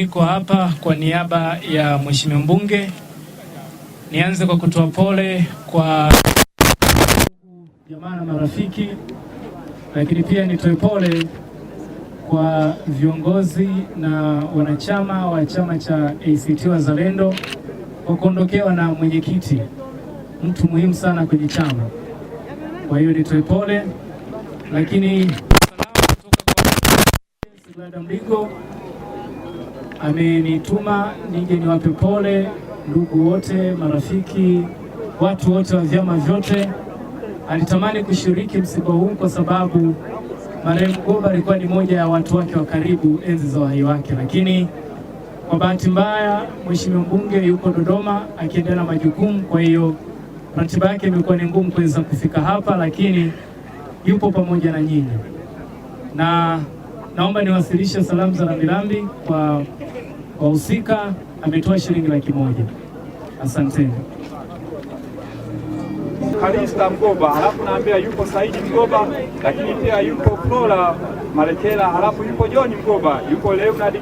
Niko hapa kwa niaba ya Mheshimiwa Mbunge. Nianze kwa kutoa pole kwa jamaa na marafiki, lakini pia nitoe pole kwa viongozi na wanachama wa chama cha ACT Wazalendo kwa kuondokewa na mwenyekiti, mtu muhimu sana kwenye chama. Kwa hiyo nitoe pole, lakini salamu kutoka kwa Mligo amenituma nije niwape pole ndugu wote, marafiki, watu wote wa vyama vyote. Alitamani kushiriki msiba huu kwa sababu marehemu Goba alikuwa ni moja ya watu wake wa karibu enzi za uhai wake, lakini kwa bahati mbaya Mheshimiwa Mbunge yuko Dodoma akiendelea na majukumu, kwa hiyo ratiba yake imekuwa ni ngumu kuweza kufika hapa, lakini yupo pamoja na nyinyi. Na naomba niwasilishe salamu za rambirambi kwa wahusika. Ametoa shilingi 100,000. Asanteni. Kalista Mgoba, halafu naambia yupo Saidi Mgoba, lakini pia yupo Flora Malekela, halafu yupo John Mgoba, yupo Leonard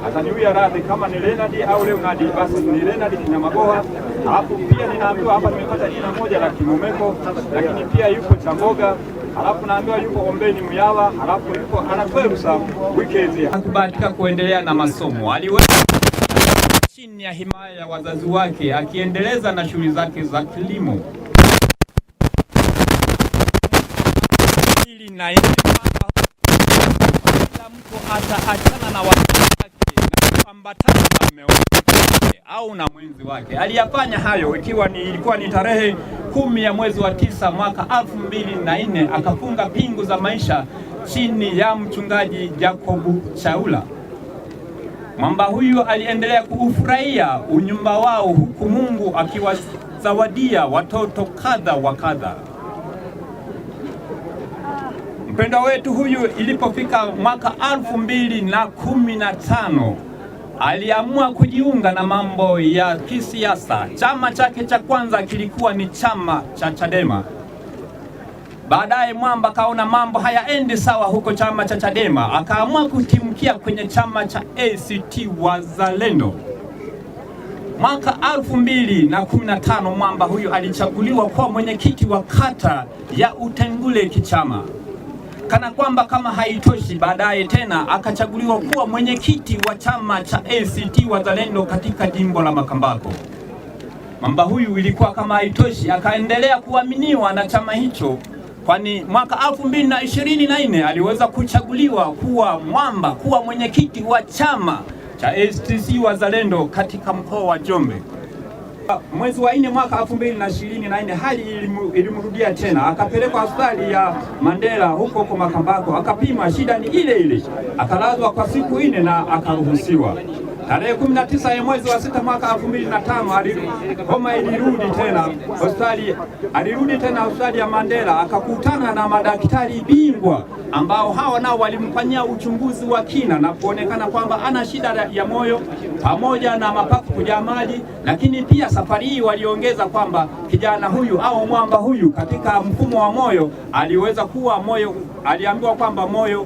ataniwia radhi kama ni Leonard au Leonard, basi ni Leonard Kinyamagoha. Halafu pia ninaambiwa hapa nimepata jina moja la Kimomeko, lakini pia yupo Chamboga, halafu naambiwa yupo Ombeni Muyawa, halafu yupo Anakwerusa Wikezi. Hakubahatika kuendelea na masomo, aliweza chini ya himaya ya wazazi wake akiendeleza na shughuli zake za kilimo. Ili na mtu ataachana na watu wake na kuambatana na mume wake au na mwenzi wake. Aliyafanya hayo ilikuwa ni tarehe 10 ya mwezi wa 9 mwaka 2004, akafunga pingu za maisha chini ya mchungaji Jacob Chaula. Mwamba huyu aliendelea kuufurahia unyumba wao, huku Mungu akiwazawadia watoto kadha wa kadha. Mpendwa wetu huyu ilipofika mwaka 2015 aliamua kujiunga na mambo ya kisiasa. Chama chake cha kwanza kilikuwa ni chama cha Chadema. Baadaye Mwamba kaona mambo hayaendi sawa huko chama cha Chadema, akaamua kutimkia kwenye chama cha ACT Wazalendo. Mwaka 2015 Mwamba huyu alichaguliwa kuwa mwenyekiti wa kata ya Utengule kichama. Kana kwamba kama haitoshi, baadaye tena akachaguliwa kuwa mwenyekiti wa chama cha ACT Wazalendo katika jimbo la Makambako. Mwamba huyu ilikuwa kama haitoshi, akaendelea kuaminiwa na chama hicho, kwani mwaka 2024 aliweza kuchaguliwa kuwa mwenyekiti wa chama cha ACT Wazalendo katika mkoa wa Njombe. Mwezi wa 4 mwaka 2024 hali ilimrudia tena, akapelekwa hospitali ya Mandela huko kwa Makambako, akapima, shida ni ile ile, akalazwa kwa siku 4 na akaruhusiwa. Tarehe 19 ya mwezi wa 6 mwaka 2005 homa ilirudi tena hospitali, alirudi tena hospitali ya Mandela, akakutana na madaktari bingwa ambao hawa nao walimfanyia uchunguzi wa kina na kuonekana kwamba ana shida ya moyo pamoja na mapafu kujaa maji. Lakini pia safari hii waliongeza kwamba kijana huyu au Mwamba huyu katika mfumo wa moyo aliweza kuwa aliambiwa kwamba moyo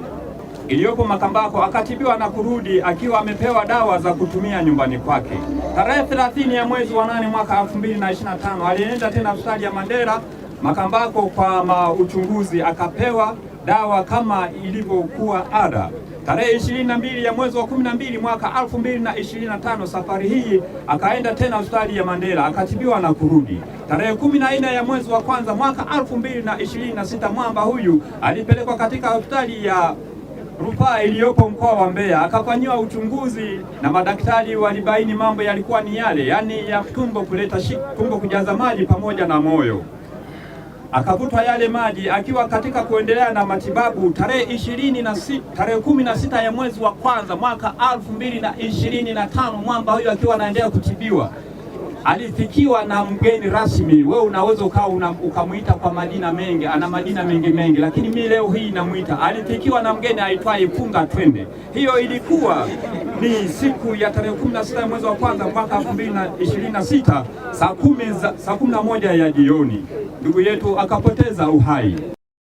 iliyopo Makambako, akatibiwa na kurudi akiwa amepewa dawa za kutumia nyumbani kwake. Tarehe 30 ya mwezi wa 8 mwaka 2025 alienda tena hospitali ya Mandela Makambako kwa uchunguzi, akapewa dawa kama ilivyokuwa ada. Tarehe 22 ya mwezi wa 12 mwaka 2025 safari hii akaenda tena hospitali ya Mandela akatibiwa na kurudi. Tarehe 14 ya mwezi wa kwanza mwaka 2026 Mwamba huyu alipelekwa katika hospitali ya rufaa iliyopo mkoa wa Mbeya, akafanyiwa uchunguzi na madaktari walibaini mambo yalikuwa ni yale, yani ya tumbo kujaza maji pamoja na moyo. Akavutwa yale maji akiwa katika kuendelea na matibabu. Tarehe 16 ya mwezi wa kwanza mwaka 2025 Mwamba huyu akiwa anaendelea kutibiwa, alifikiwa na mgeni rasmi. Wewe unaweza ukamuita kwa majina mengi, ana majina mengi, lakini mimi leo hii namuita, alifikiwa na mgeni aitwaye Funga Twende. Hiyo ilikuwa ni siku ya tarehe 16 ya mwezi wa kwanza mwaka 2026 saa 11 ya jioni, ndugu yetu akapoteza uhai.